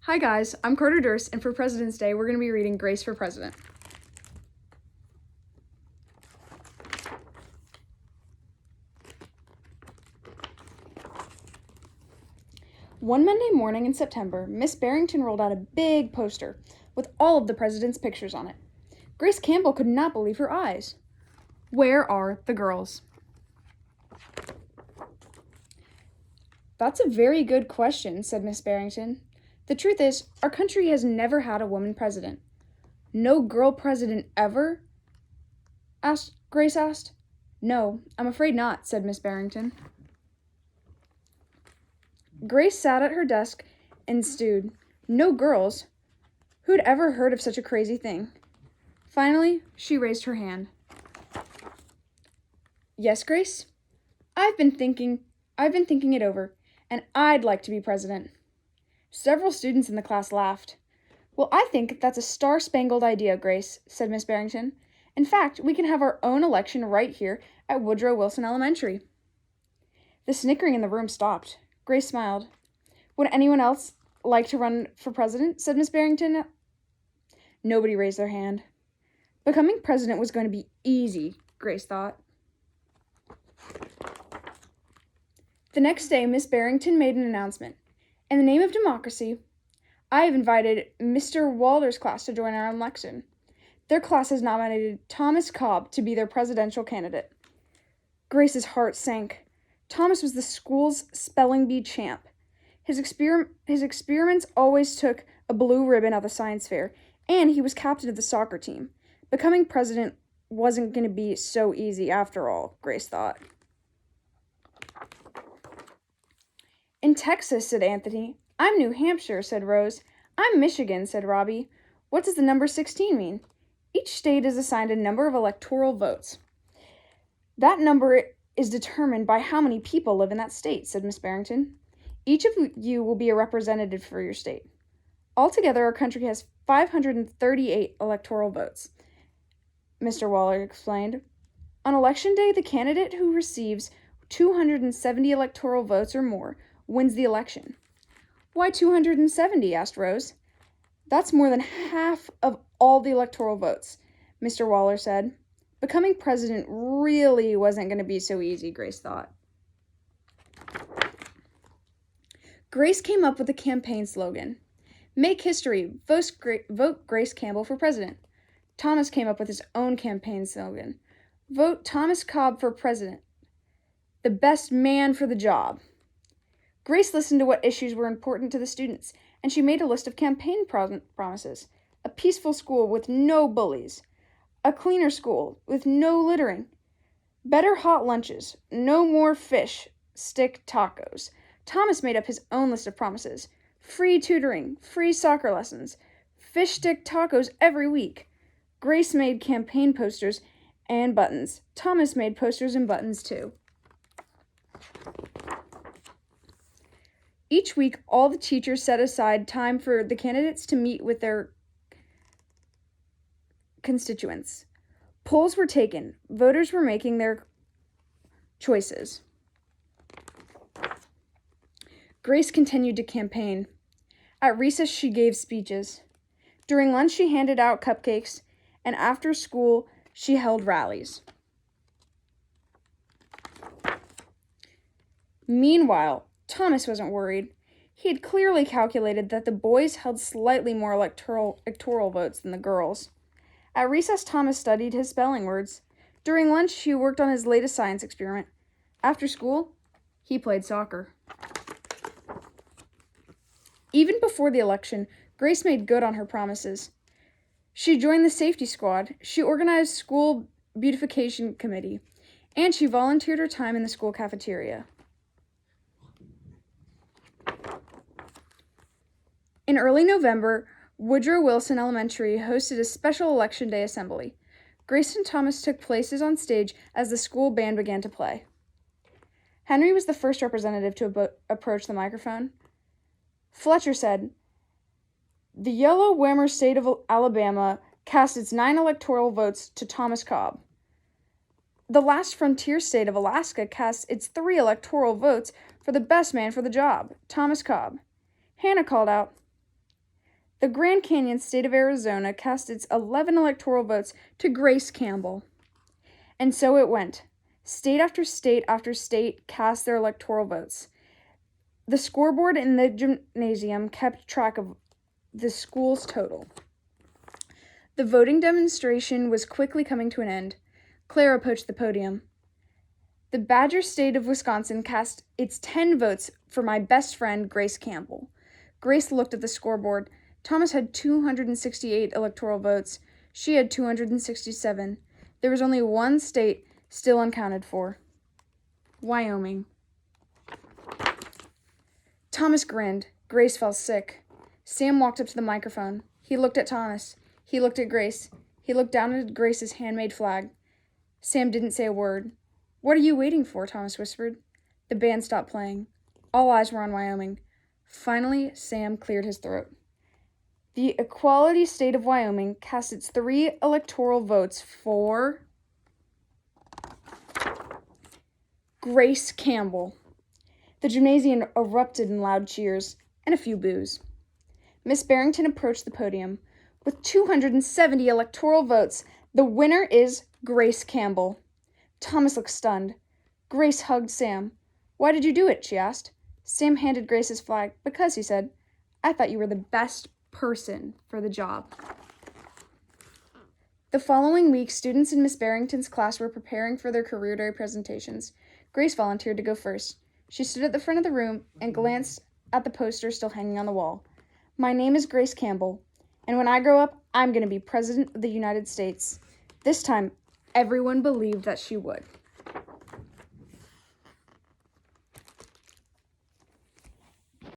Hi guys, I'm Carter Durst, and for President's Day, we're going to be reading Grace for President. One Monday morning in September, Miss Barrington rolled out a big poster with all of the president's pictures on it. Grace Campbell could not believe her eyes. Where are the girls? That's a very good question, said Miss Barrington. The truth is, our country has never had a woman president. No girl president ever? Grace asked. No, I'm afraid not, said Miss Barrington. Grace sat at her desk and stewed. No girls? Who'd ever heard of such a crazy thing? Finally, she raised her hand. Yes, Grace? I've been thinking it over, and I'd like to be president. Several students in the class laughed. Well, I think that's a star-spangled idea, Grace, said Miss Barrington. In fact, we can have our own election right here at Woodrow Wilson Elementary. The snickering in the room stopped. Grace smiled. Would anyone else like to run for president? Said Miss Barrington. Nobody raised their hand. Becoming president was going to be easy, Grace thought. The next day, Miss Barrington made an announcement. In the name of democracy, I have invited Mr. Waller's class to join our election. Their class has nominated Thomas Cobb to be their presidential candidate. Grace's heart sank. Thomas was the school's spelling bee champ. His experiments always took a blue ribbon at the science fair, and he was captain of the soccer team. Becoming president wasn't going to be so easy after all, Grace thought. In Texas, said Anthony. I'm New Hampshire, said Rose. I'm Michigan, said Robbie. What does the number 16 mean? Each state is assigned a number of electoral votes. That number is determined by how many people live in that state, said Miss Barrington. Each of you will be a representative for your state. Altogether, our country has 538 electoral votes, Mr. Waller explained. On election day, the candidate who receives 270 electoral votes or more wins the election. Why 270? Asked Rose. That's more than half of all the electoral votes, Mr. Waller said. Becoming president really wasn't going to be so easy, Grace thought. Grace came up with a campaign slogan. Make history, vote Grace Campbell for president. Thomas came up with his own campaign slogan. Vote Thomas Cobb for president. The best man for the job. Grace listened to what issues were important to the students, and she made a list of campaign promises. A peaceful school with no bullies. A cleaner school with no littering. Better hot lunches. No more fish stick tacos. Thomas made up his own list of promises. Free tutoring, free soccer lessons, fish stick tacos every week. Grace made campaign posters and buttons. Thomas made posters and buttons too. Each week, all the teachers set aside time for the candidates to meet with their constituents. Polls were taken. Voters were making their choices. Grace continued to campaign. At recess, she gave speeches. During lunch, she handed out cupcakes, and after school, she held rallies. Meanwhile, Thomas wasn't worried. He had clearly calculated that the boys held slightly more electoral votes than the girls. At recess, Thomas studied his spelling words. During lunch, he worked on his latest science experiment. After school, he played soccer. Even before the election, Grace made good on her promises. She joined the safety squad, she organized school beautification committee, and she volunteered her time in the school cafeteria. In early November, Woodrow Wilson Elementary hosted a special Election Day assembly. Grace and Thomas took places on stage as the school band began to play. Henry was the first representative to approach the microphone. Fletcher said, "The Yellow Whammer state of Alabama cast its 9 electoral votes to Thomas Cobb. The last frontier state of Alaska cast its 3 electoral votes for the best man for the job, Thomas Cobb." Hannah called out, The Grand Canyon state of Arizona cast its 11 electoral votes to Grace Campbell. And so it went. State after state after state cast their electoral votes. The scoreboard in the gymnasium kept track of the school's total. The voting demonstration was quickly coming to an end. Claire approached the podium. The Badger State of Wisconsin cast its 10 votes for my best friend, Grace Campbell. Grace looked at the scoreboard. Thomas had 268 electoral votes. She had 267. There was only one state still uncounted for. Wyoming. Thomas grinned. Grace fell sick. Sam walked up to the microphone. He looked at Thomas. He looked at Grace. He looked down at Grace's handmade flag. Sam didn't say a word. "What are you waiting for?" Thomas whispered. The band stopped playing. All eyes were on Wyoming. Finally, Sam cleared his throat. The Equality State of Wyoming cast its 3 electoral votes for Grace Campbell. The gymnasium erupted in loud cheers and a few boos. Miss Barrington approached the podium. With 270 electoral votes, the winner is Grace Campbell. Thomas looked stunned. Grace hugged Sam. "Why did you do it?" she asked. Sam handed Grace his flag. "Because," he said, "I thought you were the best person for the job." The following week, students in Miss Barrington's class were preparing for their career day presentations. Grace volunteered to go first. She stood at the front of the room and glanced at the poster still hanging on the wall. "My name is Grace Campbell, and when I grow up, I'm going to be President of the United States." This time, everyone believed that she would.